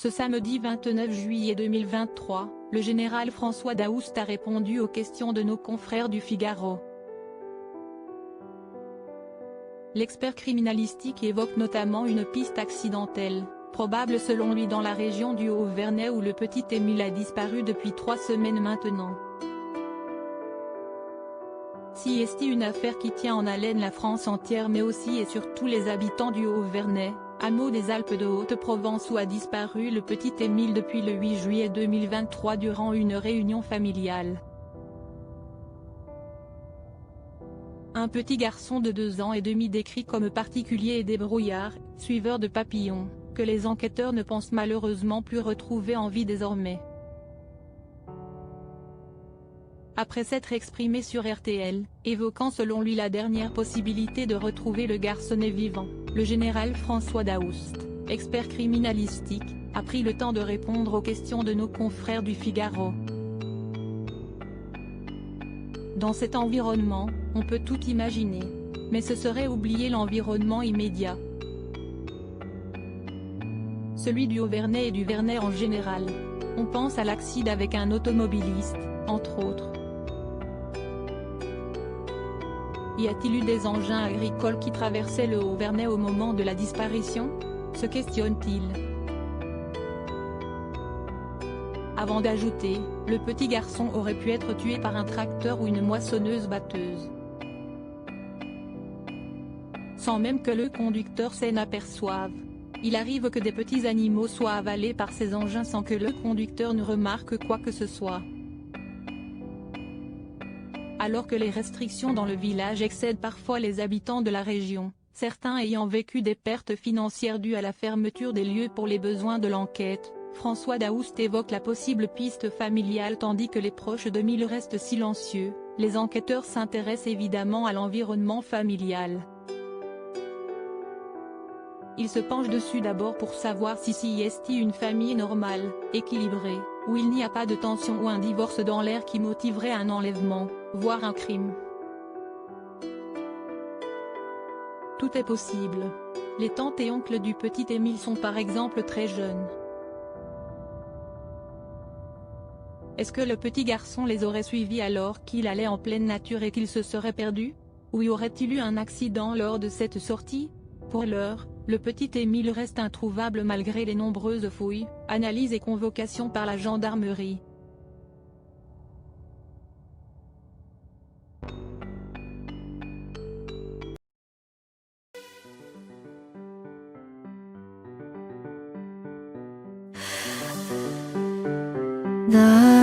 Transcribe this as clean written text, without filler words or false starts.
Ce samedi 29 juillet 2023, le général François Daoust a répondu aux questions de nos confrères du Figaro. L'expert criminalistique évoque notamment une piste accidentelle, probable selon lui dans la région du Haut-Vernay où le petit Émile a disparu depuis 3 semaines maintenant. Si est une affaire qui tient en haleine la France entière mais aussi et surtout les habitants du Haut-Vernay, hameau des Alpes de Haute-Provence où a disparu le petit Émile depuis le 8 juillet 2023 durant une réunion familiale. Un petit garçon de 2 ans et demi décrit comme particulier et débrouillard, suiveur de papillons, que les enquêteurs ne pensent malheureusement plus retrouver en vie désormais. Après s'être exprimé sur RTL, évoquant selon lui la dernière possibilité de retrouver le garçonnet vivant, le général François Daoust, expert criminalistique, a pris le temps de répondre aux questions de nos confrères du Figaro. Dans cet environnement, on peut tout imaginer. Mais ce serait oublier l'environnement immédiat. Celui du Haut-Vernay et du Vernay en général. On pense à l'accident avec un automobiliste, entre autres. Y a-t-il eu des engins agricoles qui traversaient le Haut-Vernay au moment de la disparition? Se questionne-t-il. Avant d'ajouter, le petit garçon aurait pu être tué par un tracteur ou une moissonneuse-batteuse. Sans même que le conducteur s'en aperçoive. Il arrive que des petits animaux soient avalés par ces engins sans que le conducteur ne remarque quoi que ce soit. Alors que les restrictions dans le village excèdent parfois les habitants de la région, certains ayant vécu des pertes financières dues à la fermeture des lieux pour les besoins de l'enquête, François Daoust évoque la possible piste familiale tandis que les proches d'Émile restent silencieux. Les enquêteurs s'intéressent évidemment à l'environnement familial. Ils se penchent dessus d'abord pour savoir si est une famille normale, équilibrée, où il n'y a pas de tension ou un divorce dans l'air qui motiverait un enlèvement, voire un crime. Tout est possible. Les tantes et oncles du petit Émile sont par exemple très jeunes. Est-ce que le petit garçon les aurait suivis alors qu'il allait en pleine nature et qu'il se serait perdu? Ou y aurait-il eu un accident lors de cette sortie? Pour l'heure, le petit Émile reste introuvable malgré les nombreuses fouilles, analyses et convocations par la gendarmerie. 나